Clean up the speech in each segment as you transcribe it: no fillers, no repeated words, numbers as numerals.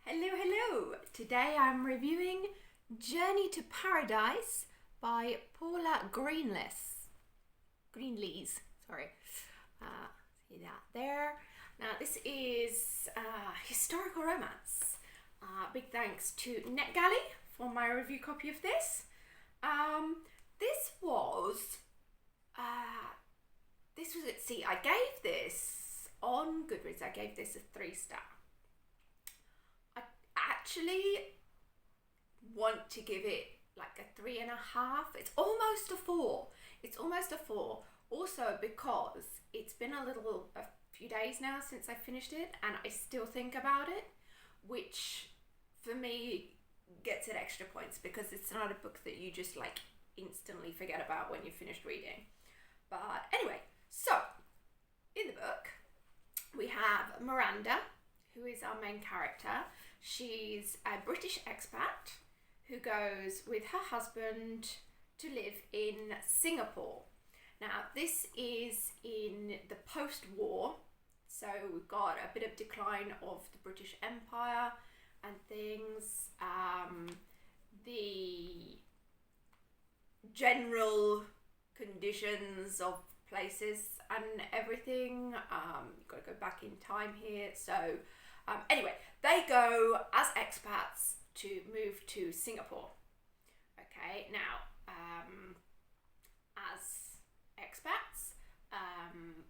Hello. Today I'm reviewing Journey to Paradise by Paula Greenlees. Sorry. See that there. Now this is historical romance. Big thanks to Net Galley for my review copy of this. I gave this on Goodreads. I gave this a 3-star. I actually want to give it like a 3.5. It's almost a 4. Also because it's been a few days now since I finished it, and I still think about it, which for me gets it extra points because it's not a book that you just like instantly forget about when you've finished reading. But anyway, so in the book we have Miranda, who is our main character. She's a British expat who goes with her husband to live in Singapore. Now this is in the post-war, so we've got a bit of decline of the British Empire and things. The general conditions of places and everything. You've got to go back in time here. So anyway, they go as expats to move to Singapore. Okay, now as expats,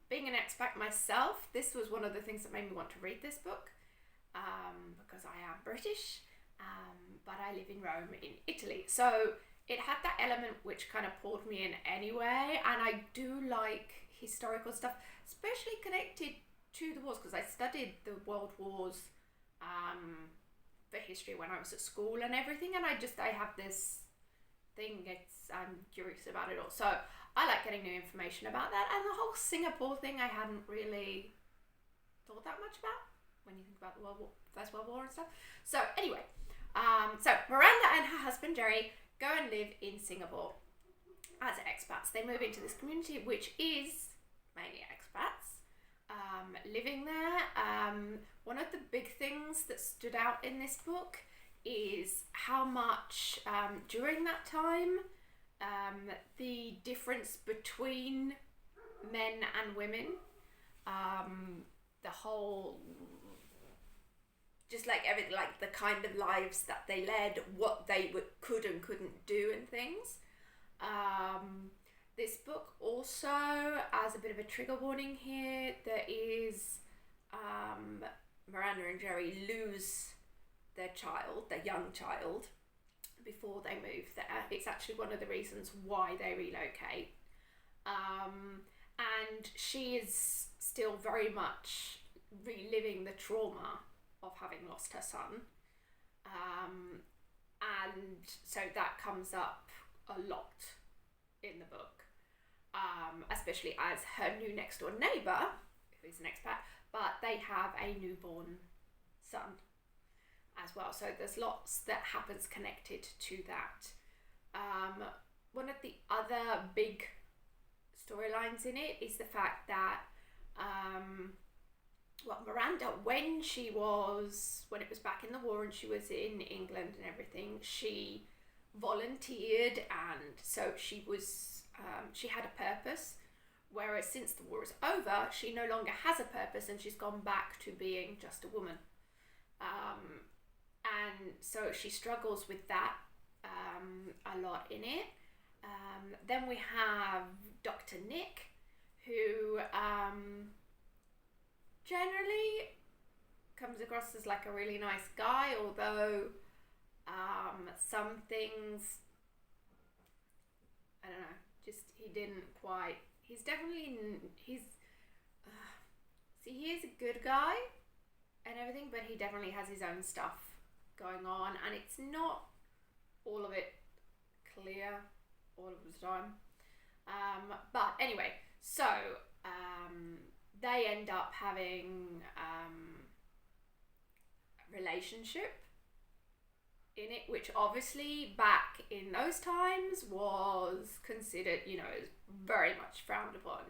being an expat myself, this was one of the things that made me want to read this book, because I am British, but I live in Rome in Italy. So it had that element which kind of pulled me in anyway, and I do like historical stuff, especially connected to the wars, because I studied the World Wars for history when I was at school and everything, and I have this thing, I'm curious about it all. So I like getting new information about that, and the whole Singapore thing I hadn't really thought that much about when you think about the First World War and stuff. So anyway, so Miranda and her husband Gerry go and live in Singapore as expats. They move into this community which is mainly expats living there. One of the big things that stood out in this book is how much during that time the difference between men and women, the whole, just like everything, like the kind of lives that they led, what they could and couldn't do and things. This book also, as a bit of a trigger warning here, there is Miranda and Gerry lose their young child, before they move there. It's actually one of the reasons why they relocate. And she is still very much reliving the trauma of having lost her son. And so that comes up a lot in the book, especially as her new next door neighbour, who is an expat, but they have a newborn son as well. So there's lots that happens connected to that. One of the other big storylines in it is the fact that Miranda, when it was back in the war and she was in England and everything, she volunteered, and so she had a purpose, whereas since the war is over, she no longer has a purpose and she's gone back to being just a woman. And so she struggles with that a lot in it. Then we have Dr. Nick, who generally comes across as like a really nice guy, although some things, I don't know, just he didn't quite, he is a good guy and everything, but he definitely has his own stuff going on, and it's not all of it clear all of the time. But anyway, so they end up having a relationship in it, which obviously back in those times was considered, is very much frowned upon,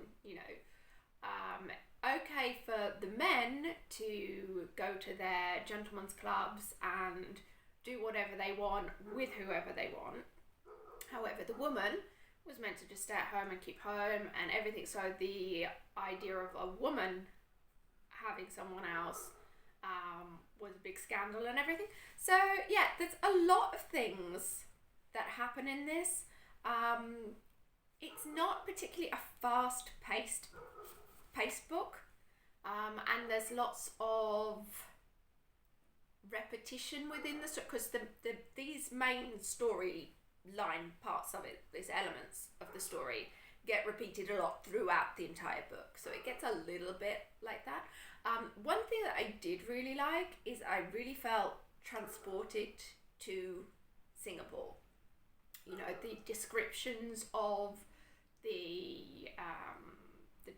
okay for the men to go to their gentlemen's clubs and do whatever they want with whoever they want. However, the woman was meant to just stay at home and keep home and everything. So the idea of a woman having someone else was a big scandal and everything. So yeah, there's a lot of things that happen in this. It's not particularly a fast-paced book, and there's lots of repetition within the story, because these main storyline parts of it, these elements of the story, get repeated a lot throughout the entire book, so it gets a little bit like that. One thing that I did really like is I really felt transported to Singapore. You know, the descriptions of the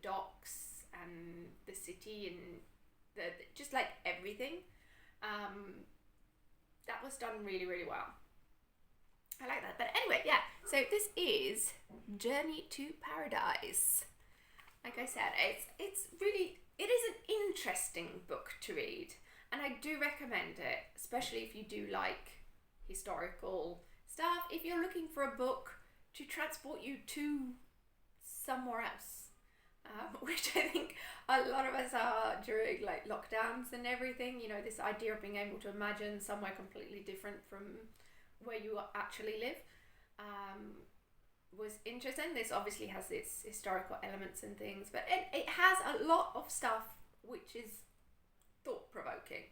docks and the city and the just like everything. That was done really, really well. I like that. But anyway, yeah. So this is Journey to Paradise. Like I said, it is an interesting book to read, and I do recommend it, especially if you do like historical stuff. If you're looking for a book to transport you to somewhere else, which I think a lot of us are during like lockdowns and everything. You know, this idea of being able to imagine somewhere completely different from where you actually live was interesting. This obviously has its historical elements and things, but it has a lot of stuff which is thought-provoking,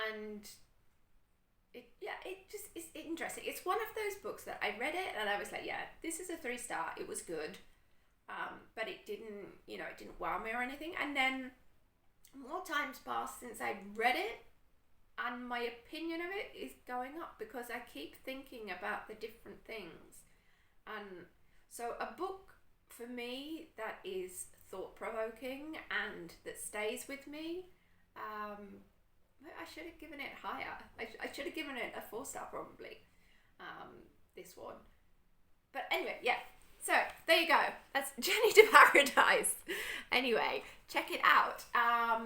and it just is interesting. It's one of those books that I read it and I was like, yeah, this is a 3-star. It was good, but it didn't wow me or anything. And then more times passed since I read it, and my opinion of it is going up because I keep thinking about the different things. And so a book for me that is thought-provoking and that stays with me, I should have given it higher. I should have given it a 4-star probably, this one. But anyway, yeah. So there you go. That's Journey to Paradise. Anyway, check it out.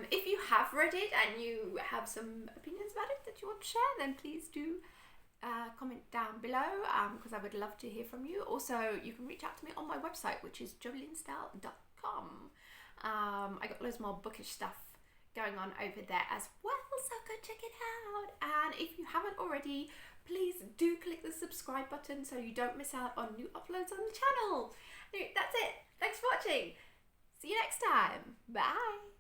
If you have read it and you have some opinions about it that you want to share, then please do comment down below, because I would love to hear from you. Also, you can reach out to me on my website, which is jolienstyle.com. I got loads more bookish stuff going on over there as well, so go check it out. And if you haven't already, please do click the subscribe button so you don't miss out on new uploads on the channel. Anyway, that's it. Thanks for watching. See you next time. Bye.